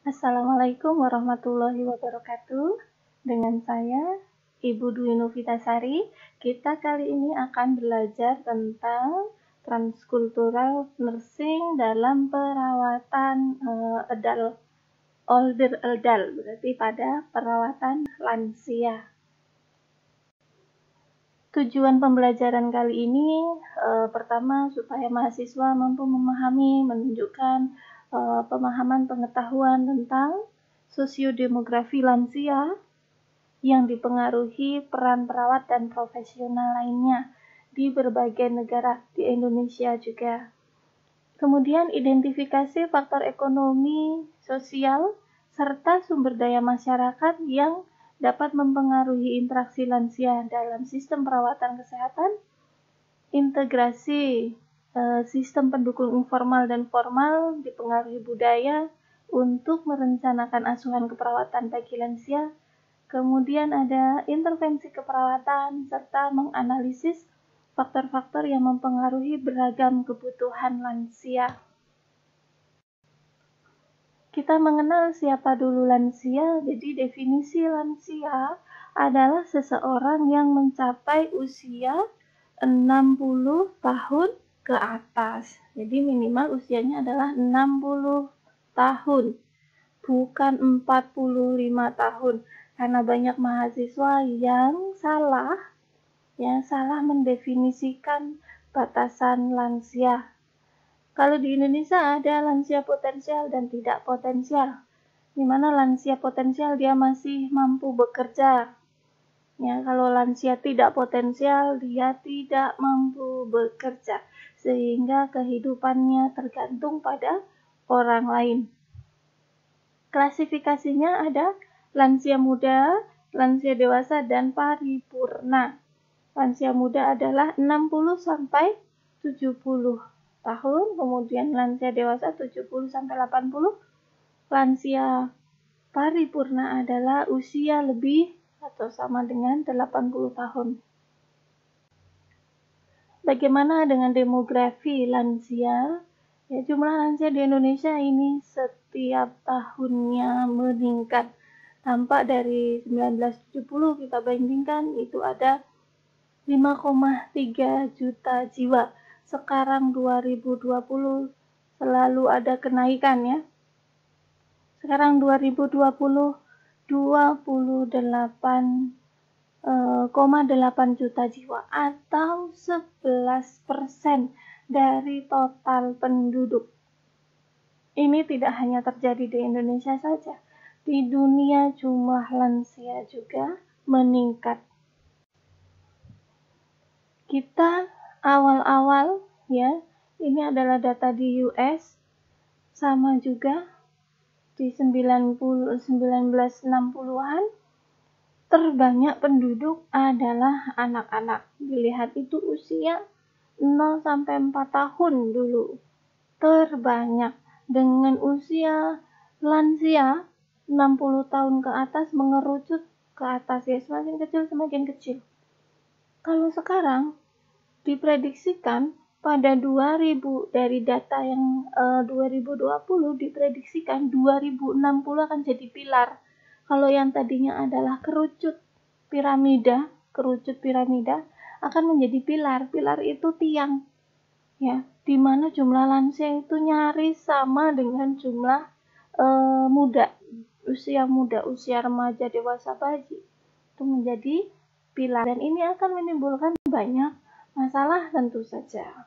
Assalamualaikum warahmatullahi wabarakatuh. Dengan saya, Ibu Dwi Novitasari. Kita kali ini akan belajar tentang transkultural nursing dalam perawatan older adult, berarti pada perawatan lansia. Tujuan pembelajaran kali ini pertama supaya mahasiswa mampu memahami, menunjukkan pemahaman pengetahuan tentang sosiodemografi lansia yang dipengaruhi peran perawat dan profesional lainnya di berbagai negara, di Indonesia juga. Kemudian identifikasi faktor ekonomi, sosial, serta sumber daya masyarakat yang dapat mempengaruhi interaksi lansia dalam sistem perawatan kesehatan, integrasi sistem pendukung informal dan formal dipengaruhi budaya untuk merencanakan asuhan keperawatan bagi lansia. Kemudian ada intervensi keperawatan serta menganalisis faktor-faktor yang mempengaruhi beragam kebutuhan lansia. Kita mengenal siapa dulu lansia. Jadi definisi lansia adalah seseorang yang mencapai usia 60 tahun ke atas. Jadi minimal usianya adalah 60 tahun, bukan 45 tahun. Karena banyak mahasiswa yang salah mendefinisikan batasan lansia. Kalau di Indonesia ada lansia potensial dan tidak potensial, di mana lansia potensial dia masih mampu bekerja. Ya, kalau lansia tidak potensial dia tidak mampu bekerja, sehingga kehidupannya tergantung pada orang lain. Klasifikasinya ada lansia muda, lansia dewasa, dan paripurna. Lansia muda adalah 60 sampai 70 tahun, kemudian lansia dewasa 70 sampai 80. Lansia paripurna adalah usia lebih atau sama dengan 80 tahun. Bagaimana dengan demografi lansia? Ya, jumlah lansia di Indonesia ini setiap tahunnya meningkat. Tampak dari 1970 kita bandingkan itu ada 5,3 juta jiwa. Sekarang 2020 selalu ada kenaikan ya. Sekarang 2020 28,8 juta jiwa atau 11% dari total penduduk. Ini tidak hanya terjadi di Indonesia saja. Di dunia jumlah lansia juga meningkat. Kita awal-awal ya, ini adalah data di US, sama juga di 1960-an terbanyak penduduk adalah anak-anak. Dilihat itu usia 0 sampai 4 tahun dulu. Terbanyak. Dengan usia lansia 60 tahun ke atas mengerucut ke atas ya, semakin kecil. Kalau sekarang diprediksikan pada 2000 dari data yang 2020 diprediksikan 2060 akan jadi pilar. Kalau yang tadinya adalah kerucut piramida akan menjadi pilar. Pilar itu tiang. Ya, di mana jumlah lansia itu nyaris sama dengan jumlah usia muda, usia remaja, dewasa, bayi. Itu menjadi pilar dan ini akan menimbulkan banyak masalah tentu saja.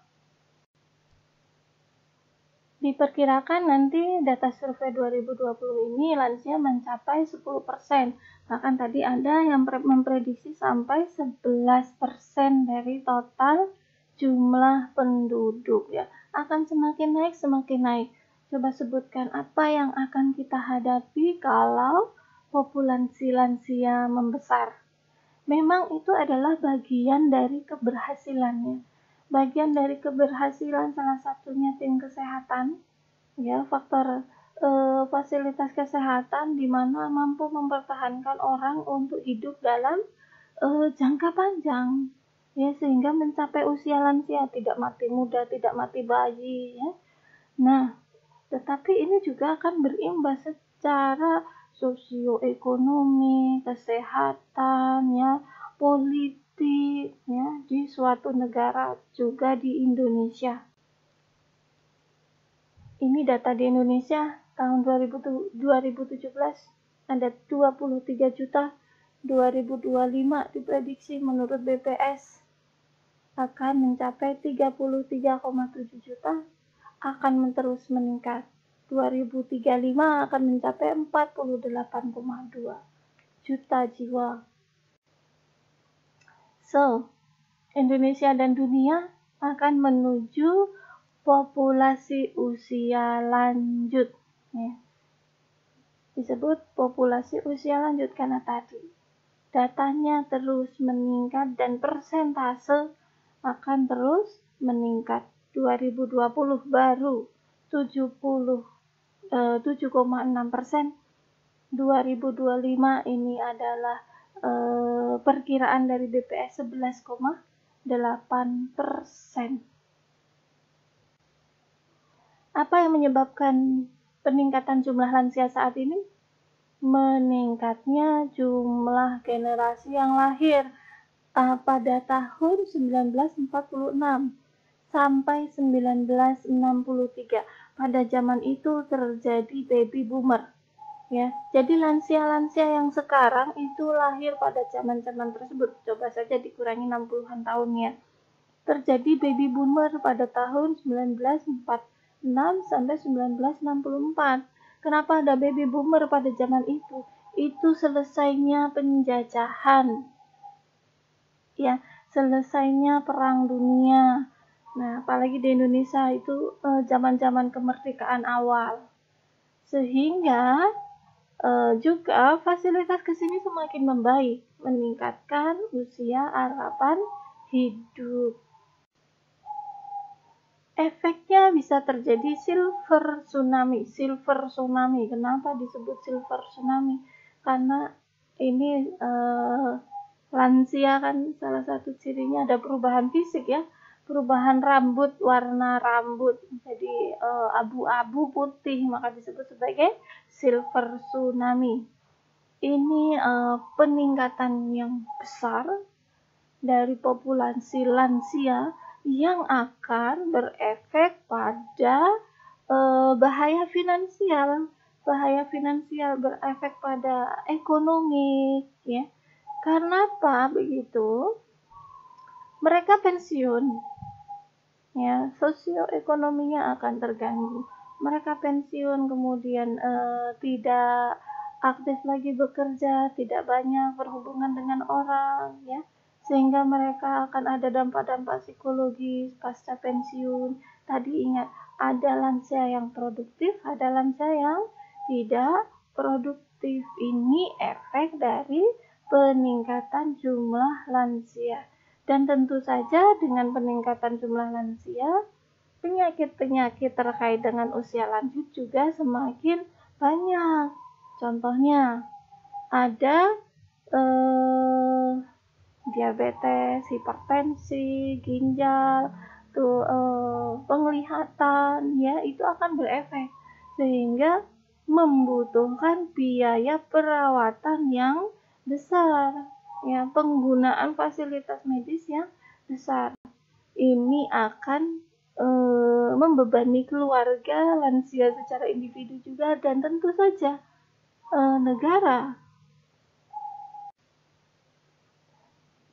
Diperkirakan nanti data survei 2020 ini lansia mencapai 10%. Bahkan tadi ada yang memprediksi sampai 11% dari total jumlah penduduk ya. Akan semakin naik. Coba sebutkan apa yang akan kita hadapi kalau populasi lansia membesar. Memang itu adalah bagian dari keberhasilannya. Bagian dari keberhasilan salah satunya tim kesehatan, ya, faktor fasilitas kesehatan di mana mampu mempertahankan orang untuk hidup dalam jangka panjang, ya, sehingga mencapai usia lansia, tidak mati muda, tidak mati bayi, ya. Nah, tetapi ini juga akan berimbas secara sosioekonomi, kesehatan, ya, politik, ya, di suatu negara, juga di Indonesia. Ini data di Indonesia tahun 2017 ada 23 juta, 2025 diprediksi menurut BPS akan mencapai 33,7 juta, akan terus meningkat. 2035 akan mencapai 48,2 juta jiwa. So, Indonesia dan dunia akan menuju populasi usia lanjut. Ya. Disebut populasi usia lanjut karena tadi datanya terus meningkat dan persentase akan terus meningkat. 2020 baru 7,6%. 2025 ini adalah perkiraan dari BPS 11,8%. Apa yang menyebabkan peningkatan jumlah lansia saat ini? Meningkatnya jumlah generasi yang lahir pada tahun 1946 sampai 1963. Pada zaman itu terjadi baby boomer. Ya, jadi lansia-lansia yang sekarang itu lahir pada zaman-zaman tersebut. Coba saja dikurangi 60-an tahunnya. Terjadi baby boomer pada tahun 1946 sampai 1964. Kenapa ada baby boomer pada zaman itu? Itu selesainya penjajahan. Ya, selesainya perang dunia. Nah, apalagi di Indonesia itu zaman-zaman kemerdekaan awal. Sehingga juga fasilitas kesini semakin membaik, meningkatkan usia harapan hidup. Efeknya bisa terjadi silver tsunami. Silver tsunami, kenapa disebut silver tsunami? Karena ini lansia kan salah satu cirinya ada perubahan fisik ya, perubahan rambut, warna rambut jadi abu-abu putih, maka disebut sebagai silver tsunami. Ini peningkatan yang besar dari populasi lansia yang akan berefek pada bahaya finansial berefek pada ekonomi, ya. Karena apa begitu? Mereka pensiun, ya, sosioekonominya akan terganggu. Mereka pensiun, kemudian tidak aktif lagi bekerja, tidak banyak berhubungan dengan orang, ya, sehingga mereka akan ada dampak-dampak psikologis pasca pensiun. Tadi ingat, ada lansia yang produktif, ada lansia yang tidak produktif. Ini efek dari peningkatan jumlah lansia. Dan tentu saja dengan peningkatan jumlah lansia, penyakit-penyakit terkait dengan usia lanjut juga semakin banyak. Contohnya, ada diabetes, hipertensi, ginjal, penglihatan, ya, itu akan berefek. Sehingga membutuhkan biaya perawatan yang besar, ya, penggunaan fasilitas medis yang besar. Ini akan membebani keluarga, lansia secara individu juga, dan tentu saja negara.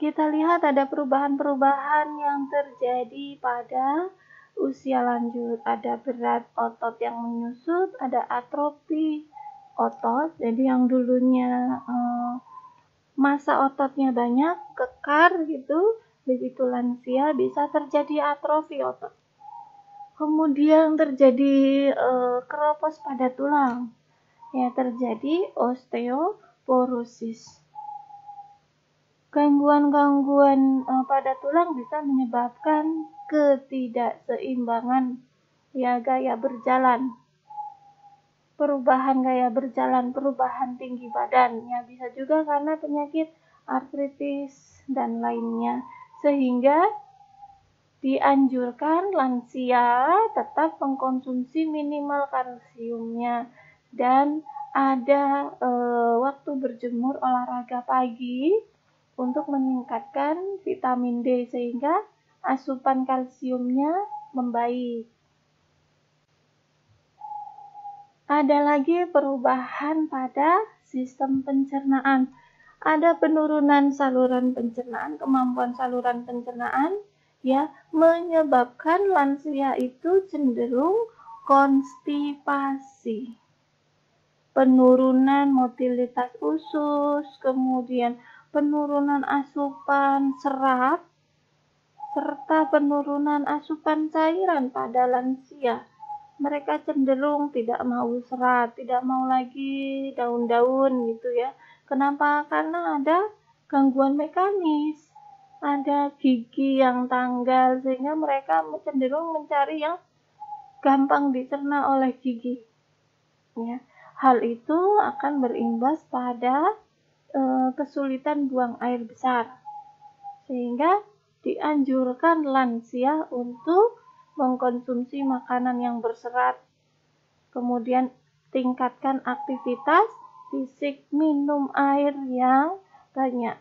Kita lihat ada perubahan-perubahan yang terjadi pada usia lanjut. Ada berat otot yang menyusut, ada atrofi otot, jadi yang dulunya massa ototnya banyak, kekar gitu, begitu lansia bisa terjadi atrofi otot. Kemudian terjadi keropos pada tulang, ya, terjadi osteoporosis. Gangguan-gangguan pada tulang bisa menyebabkan ketidakseimbangan, ya, gaya berjalan. Perubahan gaya berjalan, perubahan tinggi badan, ya, bisa juga karena penyakit artritis dan lainnya. Sehingga dianjurkan lansia tetap mengkonsumsi minimal kalsiumnya dan ada waktu berjemur olahraga pagi untuk meningkatkan vitamin D sehingga asupan kalsiumnya membaik. Ada lagi perubahan pada sistem pencernaan. Ada penurunan saluran pencernaan, kemampuan saluran pencernaan, ya, menyebabkan lansia itu cenderung konstipasi. Penurunan motilitas usus, kemudian penurunan asupan serat, serta penurunan asupan cairan pada lansia. Mereka cenderung tidak mau serat, tidak mau lagi daun-daun gitu ya. Kenapa? Karena ada gangguan mekanis, ada gigi yang tanggal, sehingga mereka cenderung mencari yang gampang dicerna oleh gigi. Ya. Hal itu akan berimbas pada kesulitan buang air besar, sehingga dianjurkan lansia untuk mengkonsumsi makanan yang berserat, kemudian tingkatkan aktivitas fisik, minum air yang banyak,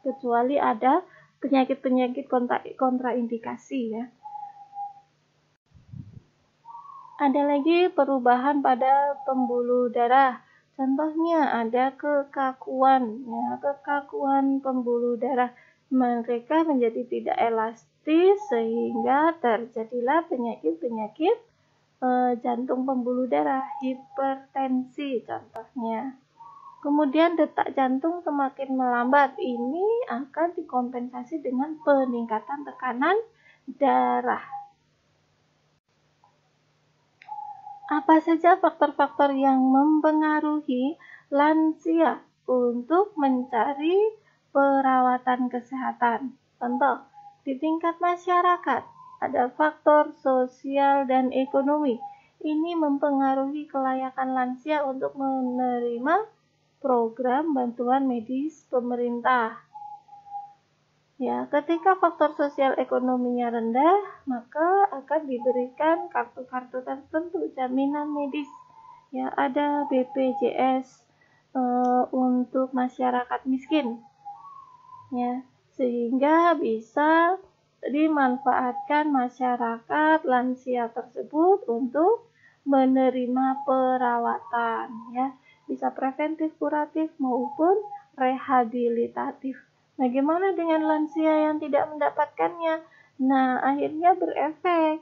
kecuali ada penyakit-penyakit kontraindikasi ya. Ada lagi perubahan pada pembuluh darah. Contohnya ada kekakuan, ya, kekakuan pembuluh darah. Mereka menjadi tidak elastis sehingga terjadilah penyakit-penyakit jantung pembuluh darah, hipertensi contohnya. Kemudian detak jantung semakin melambat. Ini akan dikompensasi dengan peningkatan tekanan darah. Apa saja faktor-faktor yang mempengaruhi lansia untuk mencari perawatan kesehatan? Contoh, di tingkat masyarakat, ada faktor sosial dan ekonomi. Ini mempengaruhi kelayakan lansia untuk menerima program bantuan medis pemerintah. Ya, ketika faktor sosial ekonominya rendah, maka akan diberikan kartu-kartu tertentu jaminan medis. Ya, ada BPJS untuk masyarakat miskin. Ya, sehingga bisa dimanfaatkan masyarakat lansia tersebut untuk menerima perawatan, ya, bisa preventif, kuratif maupun rehabilitatif. Bagaimana dengan lansia yang tidak mendapatkannya? Nah, akhirnya berefek.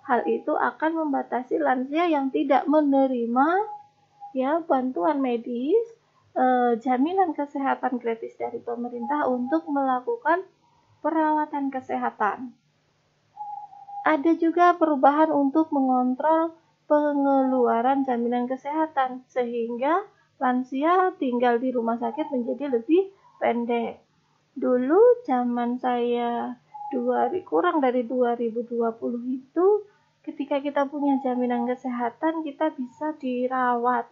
Hal itu akan membatasi lansia yang tidak menerima ya bantuan medis, jaminan kesehatan gratis dari pemerintah untuk melakukan perawatan kesehatan. Ada juga perubahan untuk mengontrol pengeluaran jaminan kesehatan sehingga lansia tinggal di rumah sakit menjadi lebih pendek. Dulu zaman saya kurang dari 2020 itu, ketika kita punya jaminan kesehatan, kita bisa dirawat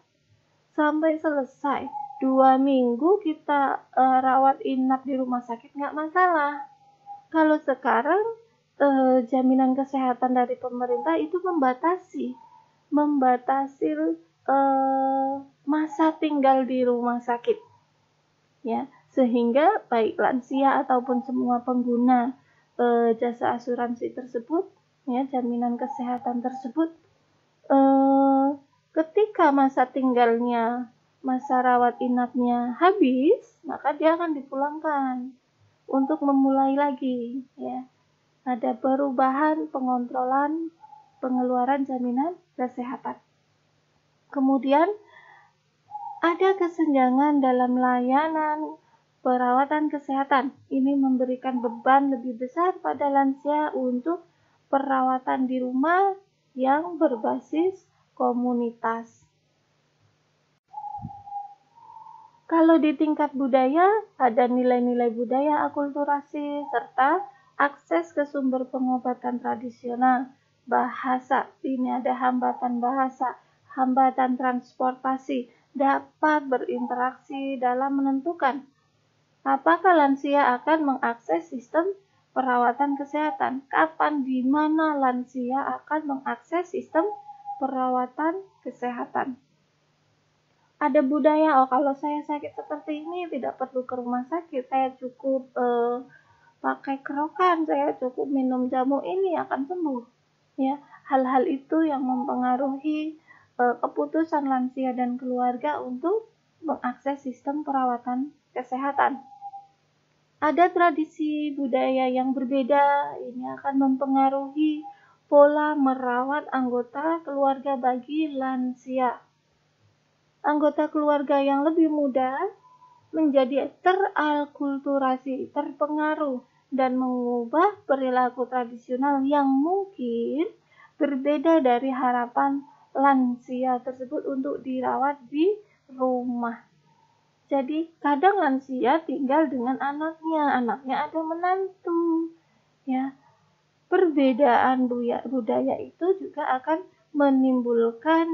sampai selesai. 2 minggu kita rawat inap di rumah sakit nggak masalah. Kalau sekarang jaminan kesehatan dari pemerintah itu membatasi masa tinggal di rumah sakit, ya, sehingga baik lansia ataupun semua pengguna jasa asuransi tersebut, ya, jaminan kesehatan tersebut, ketika masa tinggalnya, masa rawat inapnya habis, maka dia akan dipulangkan untuk memulai lagi, ya. Ada perubahan pengontrolan pengeluaran jaminan kesehatan. Kemudian ada kesenjangan dalam layanan perawatan kesehatan. Ini memberikan beban lebih besar pada lansia untuk perawatan di rumah yang berbasis komunitas. Kalau di tingkat budaya, ada nilai-nilai budaya, akulturasi, serta akses ke sumber pengobatan tradisional. Bahasa, ini ada hambatan bahasa, hambatan transportasi, dapat berinteraksi dalam menentukan apakah lansia akan mengakses sistem perawatan kesehatan, kapan di mana lansia akan mengakses sistem perawatan kesehatan. Ada budaya, oh kalau saya sakit seperti ini tidak perlu ke rumah sakit, saya cukup pakai kerokan, saya cukup minum jamu ini akan sembuh. Ya, hal-hal itu yang mempengaruhi keputusan lansia dan keluarga untuk mengakses sistem perawatan kesehatan. Ada tradisi budaya yang berbeda, ini akan mempengaruhi pola merawat anggota keluarga bagi lansia. Anggota keluarga yang lebih muda menjadi teralkulturasi, terpengaruh, dan mengubah perilaku tradisional yang mungkin berbeda dari harapan lansia tersebut untuk dirawat di rumah. Jadi kadang lansia tinggal dengan anaknya ada menantu. Ya, perbedaan budaya itu juga akan menimbulkan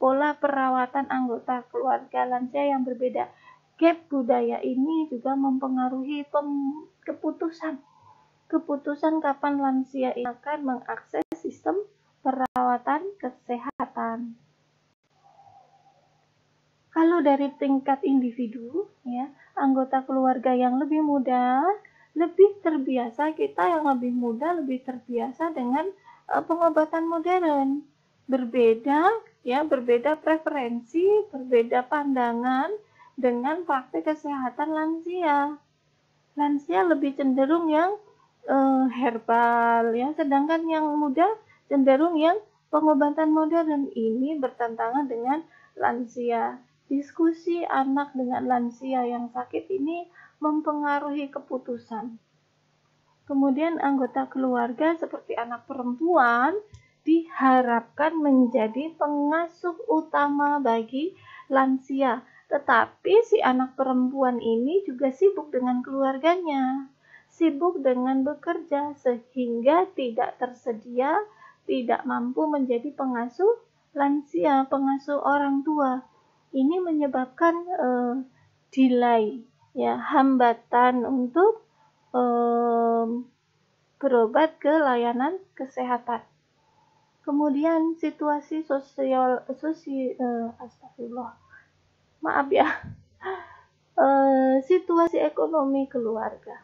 pola perawatan anggota keluarga lansia yang berbeda. Gap budaya ini juga mempengaruhi keputusan kapan lansia akan mengakses sistem perawatan kesehatan. Kalau dari tingkat individu, ya, anggota keluarga yang lebih muda, lebih terbiasa, kita yang lebih muda lebih terbiasa dengan pengobatan modern. Berbeda preferensi, berbeda pandangan dengan praktik kesehatan lansia. Lansia lebih cenderung yang herbal, ya, sedangkan yang muda cenderung yang pengobatan modern. Ini bertentangan dengan lansia. Diskusi anak dengan lansia yang sakit ini mempengaruhi keputusan. Kemudian anggota keluarga seperti anak perempuan diharapkan menjadi pengasuh utama bagi lansia. Tetapi si anak perempuan ini juga sibuk dengan keluarganya, sibuk dengan bekerja, sehingga tidak tersedia, tidak mampu menjadi pengasuh lansia, pengasuh orang tua. Ini menyebabkan delay, ya, hambatan untuk berobat ke layanan kesehatan. Kemudian situasi situasi ekonomi keluarga.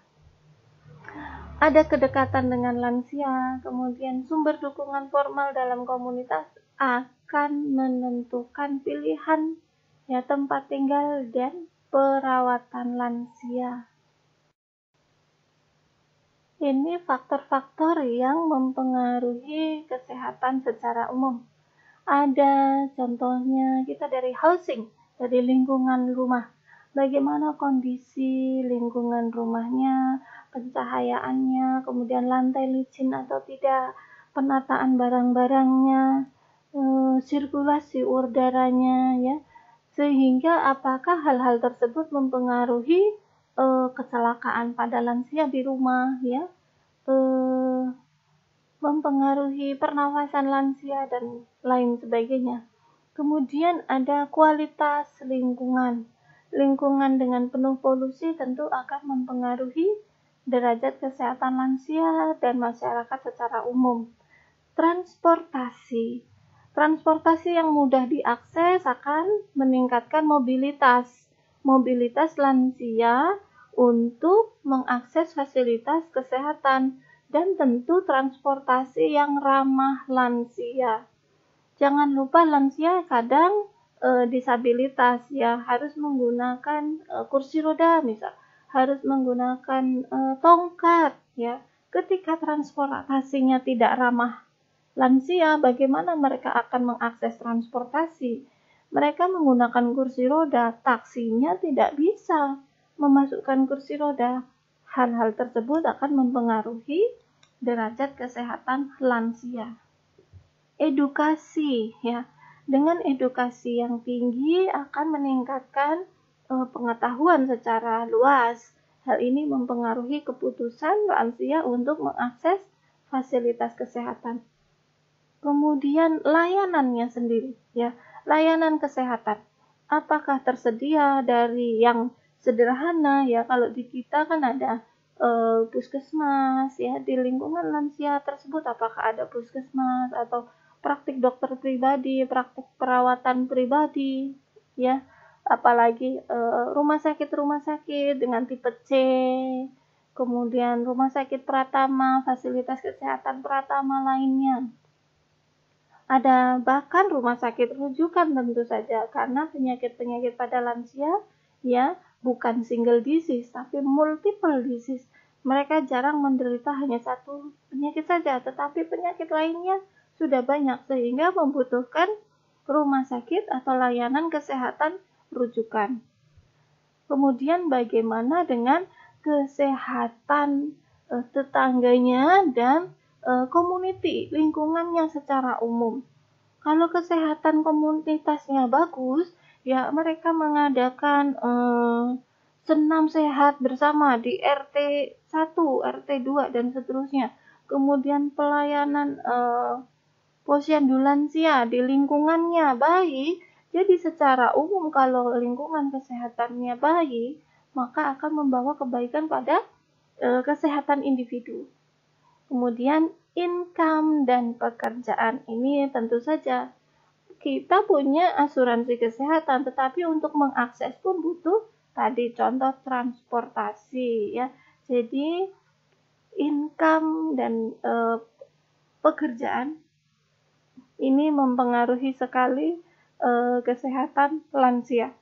Ada kedekatan dengan lansia, kemudian sumber dukungan formal dalam komunitas akan menentukan pilihan, ya, tempat tinggal dan perawatan lansia. Ini faktor-faktor yang mempengaruhi kesehatan secara umum. Ada contohnya kita dari housing, dari lingkungan rumah. Bagaimana kondisi lingkungan rumahnya, pencahayaannya, kemudian lantai licin atau tidak, penataan barang-barangnya, sirkulasi udaranya, ya, sehingga apakah hal-hal tersebut mempengaruhi kecelakaan pada lansia di rumah, ya, mempengaruhi pernafasan lansia dan lain sebagainya. Kemudian ada kualitas lingkungan. Lingkungan dengan penuh polusi tentu akan mempengaruhi derajat kesehatan lansia dan masyarakat secara umum. Transportasi yang mudah diakses akan meningkatkan mobilitas lansia untuk mengakses fasilitas kesehatan, dan tentu transportasi yang ramah lansia. Jangan lupa lansia kadang disabilitas, ya, harus menggunakan kursi roda, misal harus menggunakan tongkat, ya. Ketika transportasinya tidak ramah lansia, bagaimana mereka akan mengakses transportasi? Mereka menggunakan kursi roda, taksinya tidak bisa memasukkan kursi roda. Hal-hal tersebut akan mempengaruhi derajat kesehatan lansia. Edukasi, ya. Dengan edukasi yang tinggi akan meningkatkan pengetahuan secara luas. Hal ini mempengaruhi keputusan lansia untuk mengakses fasilitas kesehatan. Kemudian layanannya sendiri, ya. Layanan kesehatan. Apakah tersedia dari yang sederhana, ya, kalau di kita kan ada puskesmas, ya, di lingkungan lansia tersebut apakah ada puskesmas atau praktik dokter pribadi, praktik perawatan pribadi, ya. Apalagi rumah sakit dengan tipe C, kemudian rumah sakit Pratama, fasilitas kesehatan Pratama lainnya. Ada bahkan rumah sakit rujukan tentu saja, karena penyakit-penyakit pada lansia ya bukan single disease tapi multiple disease. Mereka jarang menderita hanya satu penyakit saja, tetapi penyakit lainnya sudah banyak sehingga membutuhkan rumah sakit atau layanan kesehatan rujukan. Kemudian bagaimana dengan kesehatan tetangganya dan community, lingkungannya secara umum. Kalau kesehatan komunitasnya bagus, ya mereka mengadakan senam sehat bersama di RT 1, RT 2 dan seterusnya. Kemudian pelayanan posyandu lansia di lingkungannya baik. Jadi secara umum kalau lingkungan kesehatannya baik, maka akan membawa kebaikan pada kesehatan individu. Kemudian income dan pekerjaan ini tentu saja kita punya asuransi kesehatan, tetapi untuk mengakses pun butuh tadi contoh transportasi ya. Jadi income dan pekerjaan ini mempengaruhi sekali kesehatan lansia.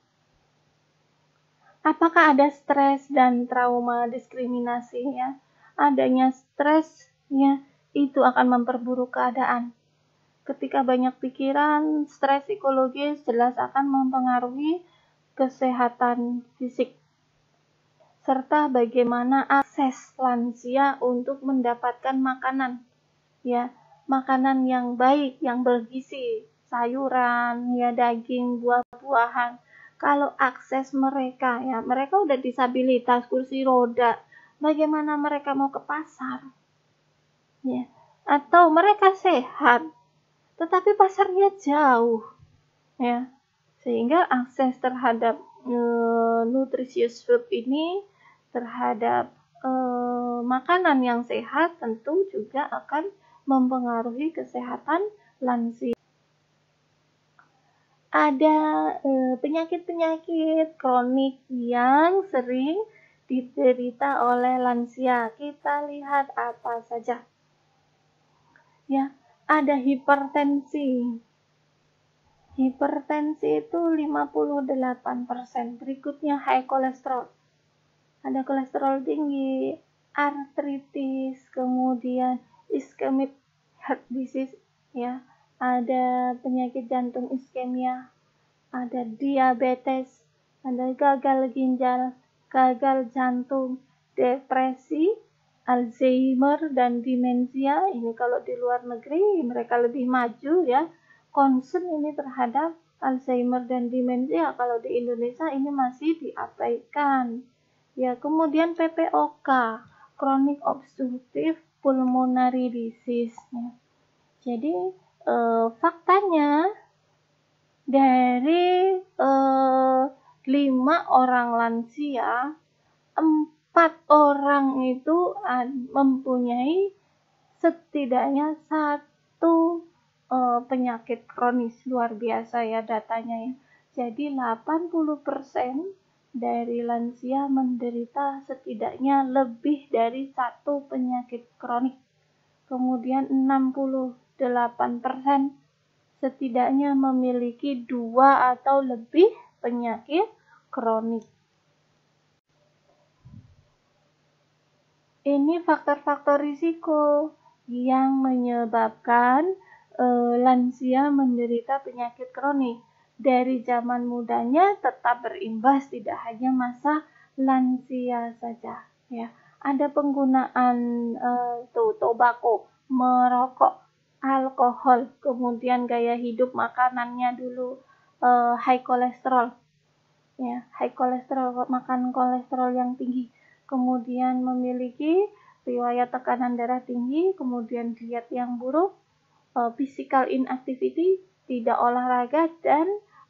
Apakah ada stres dan trauma diskriminasi ya? Adanya stres ya, itu akan memperburuk keadaan. Ketika banyak pikiran, stres psikologis jelas akan mempengaruhi kesehatan fisik. Serta bagaimana akses lansia untuk mendapatkan makanan. Ya, makanan yang baik, yang bergizi, sayuran, ya daging, buah-buahan. Kalau akses mereka, ya mereka udah disabilitas, kursi roda, bagaimana mereka mau ke pasar? Ya, atau mereka sehat, tetapi pasarnya jauh, ya, sehingga akses terhadap nutritious food ini, terhadap makanan yang sehat tentu juga akan mempengaruhi kesehatan lansia. Ada penyakit-penyakit kronik yang sering diderita oleh lansia. Kita lihat apa saja. Ya, ada hipertensi. Hipertensi itu 58%. Berikutnya high kolesterol. Ada kolesterol tinggi, artritis, kemudian ischemic heart disease ya. Ada penyakit jantung iskemia, ada diabetes, ada gagal ginjal, gagal jantung, depresi, Alzheimer dan demensia. Ini kalau di luar negeri mereka lebih maju ya. Concern ini terhadap Alzheimer dan demensia, kalau di Indonesia ini masih diabaikan. Ya, kemudian PPOK, chronic obstructive pulmonary disease. Ya. Jadi faktanya dari 5 orang lansia, 4 orang itu mempunyai setidaknya 1 penyakit kronis. Luar biasa ya datanya ya. Jadi 80% dari lansia menderita setidaknya lebih dari 1 penyakit kronik. Kemudian 68% setidaknya memiliki 2 atau lebih penyakit kronik. Ini faktor-faktor risiko yang menyebabkan lansia menderita penyakit kronik. Dari zaman mudanya tetap berimbas, tidak hanya masa lansia saja. Ya, ada penggunaan tobako, merokok, alkohol, kemudian gaya hidup makanannya dulu high kolesterol. Ya, high kolesterol, makan kolesterol yang tinggi. Kemudian memiliki riwayat tekanan darah tinggi, kemudian diet yang buruk, physical inactivity, tidak olahraga, dan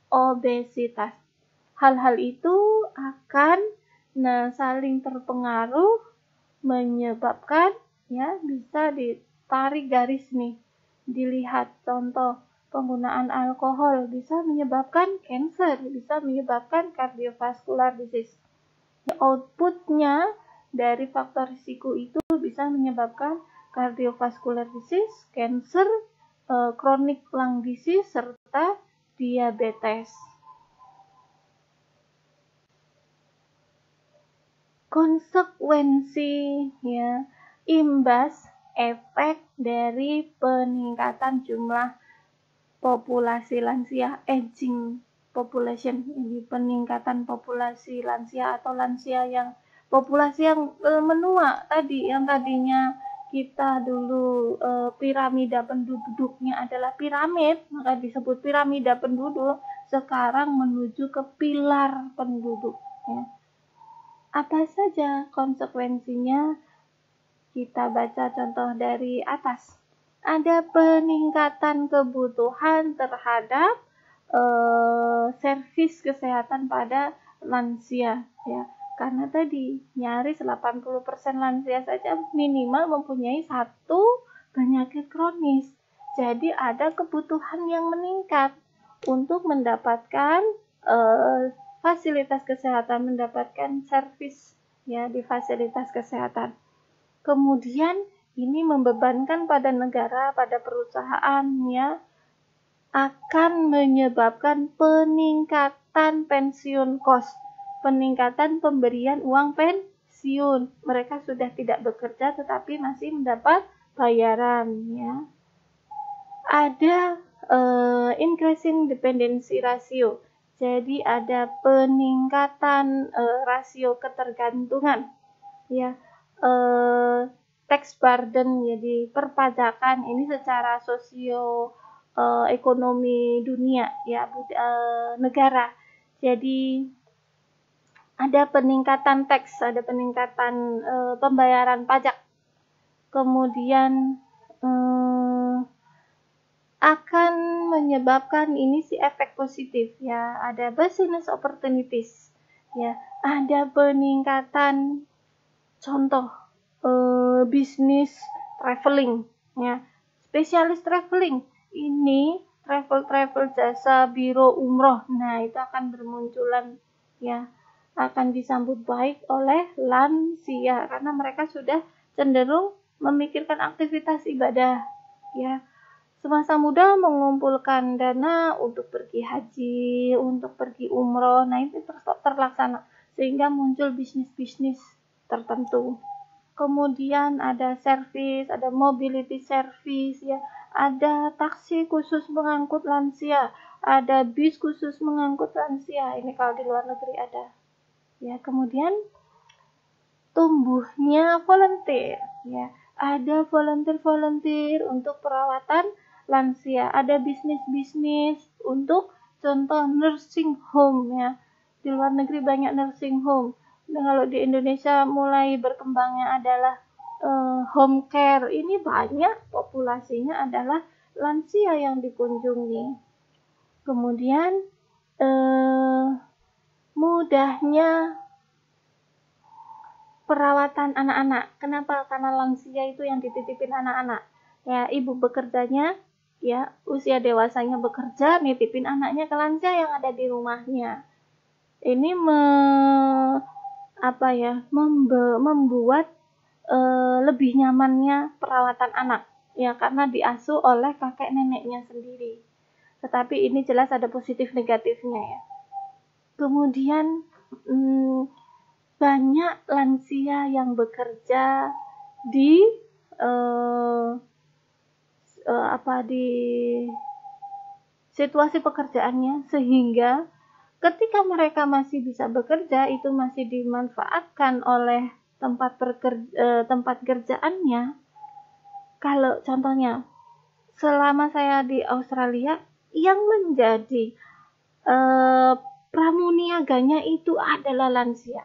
obesitas. Hal-hal itu akan saling terpengaruh, menyebabkan ya bisa ditarik garis nih. dilihat contoh penggunaan alkohol bisa menyebabkan kanker, bisa menyebabkan cardiovascular disease. Outputnya dari faktor risiko itu bisa menyebabkan cardiovascular disease, cancer, chronic lung disease, serta diabetes. Konsekuensi ya, imbas efek dari peningkatan jumlah populasi lansia, aging population, ini peningkatan populasi lansia atau lansia yang populasi yang menua tadi, yang tadinya kita dulu piramida penduduknya adalah piramid, maka disebut piramida penduduk, sekarang menuju ke pilar penduduk ya. Apa saja konsekuensinya? Kita baca contoh dari atas. Ada peningkatan kebutuhan terhadap servis kesehatan pada lansia ya. Karena tadi nyaris 80% lansia saja minimal mempunyai satu penyakit kronis. Jadi ada kebutuhan yang meningkat untuk mendapatkan fasilitas kesehatan, mendapatkan servis ya di fasilitas kesehatan. Kemudian ini membebankan pada negara, pada perusahaan ya, akan menyebabkan peningkatan pensiun cost, peningkatan pemberian uang pensiun. Mereka sudah tidak bekerja tetapi masih mendapat bayaran ya. Ada increasing dependency ratio. Jadi ada peningkatan rasio ketergantungan ya. Tax burden, jadi perpajakan ini secara sosio ekonomi dunia ya, negara. Jadi ada peningkatan tax, ada peningkatan pembayaran pajak. Kemudian akan menyebabkan ini si efek positif ya, ada business opportunities ya, ada peningkatan contoh bisnis traveling ya, spesialis traveling ini travel jasa biro umroh, nah itu akan bermunculan ya, akan disambut baik oleh lansia karena mereka sudah cenderung memikirkan aktivitas ibadah ya. Semasa muda mengumpulkan dana untuk pergi haji, untuk pergi umroh, nah itu terlaksana sehingga muncul bisnis-bisnis tertentu. Kemudian ada service, ada mobility service ya, ada taksi khusus mengangkut lansia, ada bis khusus mengangkut lansia. Ini kalau di luar negeri ada. Ya, kemudian tumbuhnya volunteer ya. Ada volunteer untuk perawatan lansia, ada bisnis-bisnis untuk contoh nursing home ya. Di luar negeri banyak nursing home. Nah, kalau di Indonesia mulai berkembangnya adalah home care. Ini banyak populasinya adalah lansia yang dikunjungi. Kemudian mudahnya perawatan anak-anak. Kenapa? Karena lansia itu yang dititipin anak-anak. Ya, ibu bekerjanya ya, usia dewasanya bekerja, nitipin anaknya ke lansia yang ada di rumahnya. Ini membuat lebih nyamannya perawatan anak ya, karena diasuh oleh kakek neneknya sendiri. Tetapi ini jelas ada positif negatifnya ya. Kemudian banyak lansia yang bekerja di di situasi pekerjaannya, sehingga ketika mereka masih bisa bekerja itu masih dimanfaatkan oleh tempat kerjaannya. Kalau contohnya selama saya di Australia, yang menjadi pramuniaganya itu adalah lansia.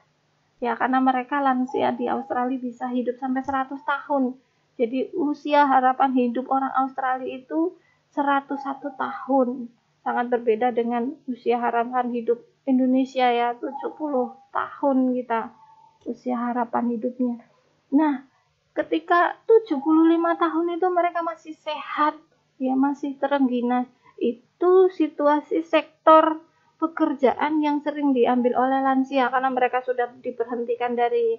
Ya, karena mereka lansia di Australia bisa hidup sampai 100 tahun. Jadi usia harapan hidup orang Australia itu 101 tahun. Sangat berbeda dengan usia harapan hidup Indonesia ya, 70 tahun kita usia harapan hidupnya. Nah, ketika 75 tahun itu mereka masih sehat, ya masih terengginas. Itu situasi sektor pekerjaan yang sering diambil oleh lansia karena mereka sudah diberhentikan dari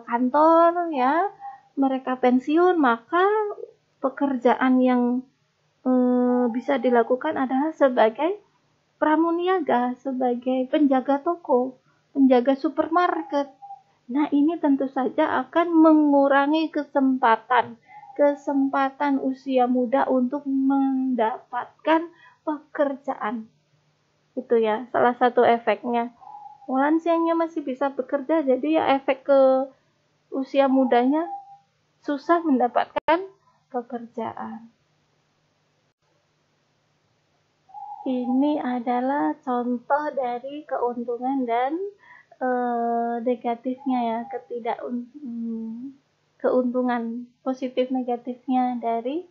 kantor, ya, mereka pensiun, maka pekerjaan yang bisa dilakukan adalah sebagai pramuniaga, sebagai penjaga toko, penjaga supermarket. Nah, ini tentu saja akan mengurangi kesempatan usia muda untuk mendapatkan pekerjaan. Itu ya, salah satu efeknya. Lansianya masih bisa bekerja, jadi ya efek ke usia mudanya susah mendapatkan pekerjaan. Ini adalah contoh dari keuntungan dan negatifnya ya, keuntungan positif negatifnya dari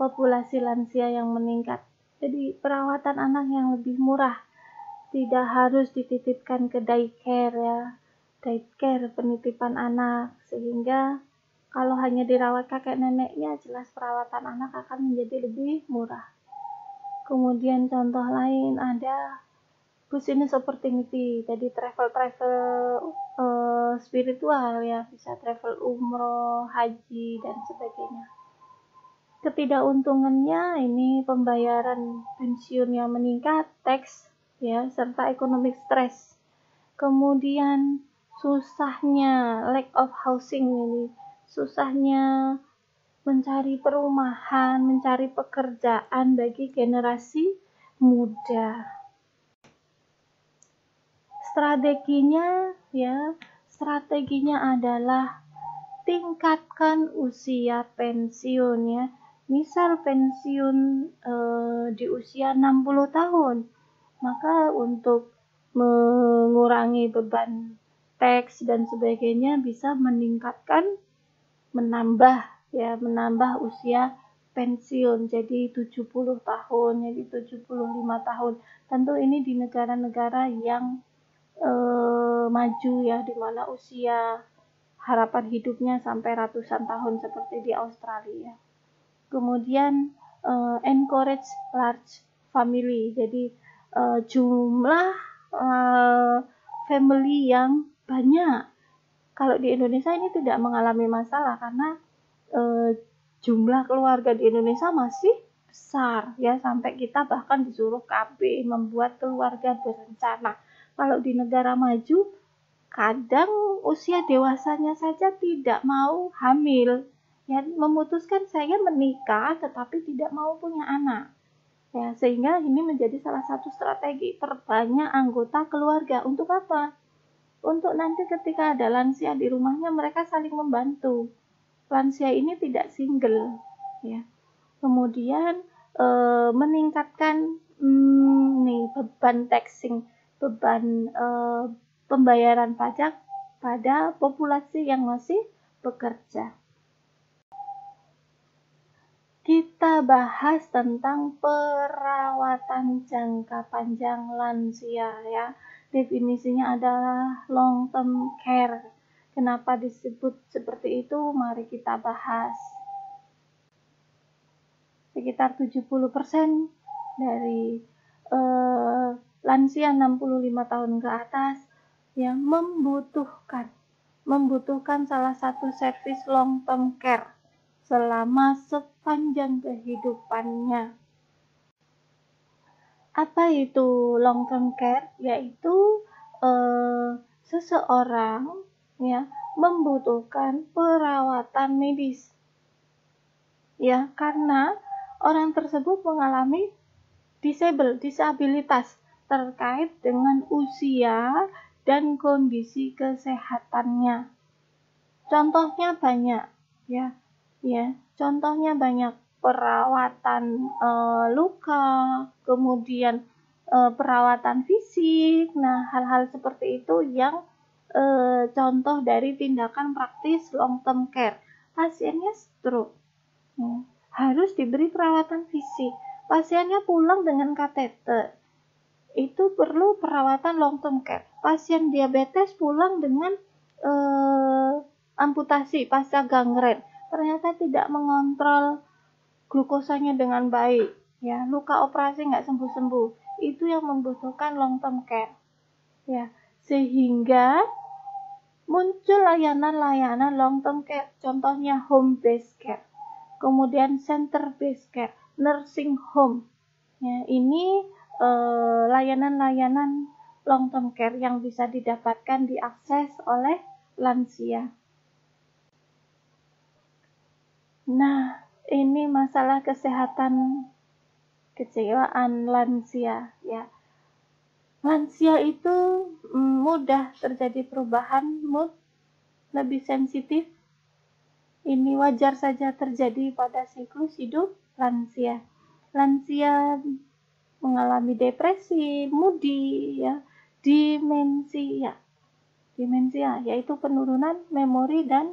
populasi lansia yang meningkat. Jadi perawatan anak yang lebih murah, tidak harus dititipkan ke daycare ya, daycare penitipan anak, sehingga kalau hanya dirawat kakek neneknya, jelas perawatan anak akan menjadi lebih murah. Kemudian contoh lain ada business opportunity, jadi travel spiritual ya, bisa travel umroh, haji dan sebagainya. Ketidakuntungannya ini pembayaran pensiun yang meningkat, tax ya, serta economic stress. Kemudian susahnya lack of housing, ini susahnya mencari perumahan, mencari pekerjaan bagi generasi muda. Strateginya adalah tingkatkan usia pensiun ya. Misal pensiun di usia 60 tahun, maka untuk mengurangi beban teks dan sebagainya bisa menambah usia pensiun jadi 70 tahun, jadi 75 tahun. Tentu ini di negara-negara yang maju ya, di mana usia harapan hidupnya sampai ratusan tahun seperti di Australia. Kemudian encourage large family, jadi jumlah family yang banyak. Kalau di Indonesia ini tidak mengalami masalah karena jumlah keluarga di Indonesia masih besar ya, sampai kita bahkan disuruh KB membuat keluarga berencana. Kalau di negara maju, kadang usia dewasanya saja tidak mau hamil, ya, memutuskan saya menikah tetapi tidak mau punya anak. Ya, sehingga ini menjadi salah satu strategi perbanyak anggota keluarga. Untuk apa? Untuk nanti ketika ada lansia di rumahnya, mereka saling membantu. Lansia ini tidak single, ya. Kemudian meningkatkan beban taxing, beban pembayaran pajak pada populasi yang masih bekerja. Kita bahas tentang perawatan jangka panjang lansia ya. Definisinya adalah long term care. Kenapa disebut seperti itu? Mari kita bahas. Sekitar 70% dari lansia 65 tahun ke atas yang membutuhkan salah satu servis long term care selama sepanjang kehidupannya. Apa itu long term care? Yaitu seseorang ya membutuhkan perawatan medis ya, karena orang tersebut mengalami disabilitas terkait dengan usia dan kondisi kesehatannya. Contohnya banyak ya. Contohnya banyak, perawatan luka, kemudian perawatan fisik. Nah, hal-hal seperti itu yang contoh dari tindakan praktis long term care. Pasiennya stroke, harus diberi perawatan fisik. Pasiennya pulang dengan kateter, itu perlu perawatan long term care. Pasien diabetes pulang dengan amputasi pasca gangren, ternyata tidak mengontrol glukosanya dengan baik, ya, luka operasi nggak sembuh-sembuh, itu yang membutuhkan long term care, ya, sehingga muncul layanan-layanan long term care, contohnya home based care, kemudian center based care, nursing home, ya, ini layanan-layanan long term care yang bisa didapatkan diakses oleh lansia. Nah, ini masalah kesehatan kejiwaan lansia, ya. Lansia itu mudah terjadi perubahan mood, lebih sensitif. Ini wajar saja terjadi pada siklus hidup lansia. Lansia mengalami depresi, moody, ya, demensia. Demensia yaitu penurunan memori dan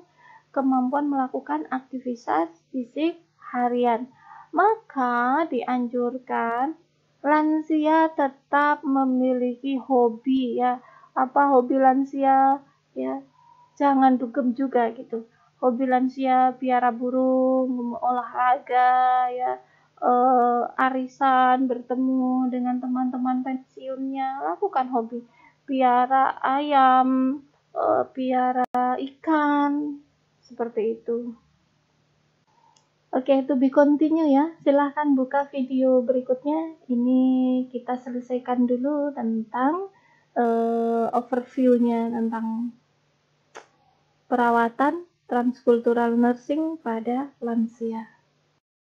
kemampuan melakukan aktivitas fisik harian. Maka dianjurkan lansia tetap memiliki hobi, ya. Apa hobi lansia, ya? Jangan dugem juga gitu. Hobi lansia piara burung, olahraga, ya, arisan, bertemu dengan teman-teman pensiunnya, lakukan hobi. Piara ayam, piara ikan, seperti itu. Oke, to be continue ya. Silahkan buka video berikutnya. Ini kita selesaikan dulu tentang overview-nya tentang perawatan transkultural nursing pada lansia.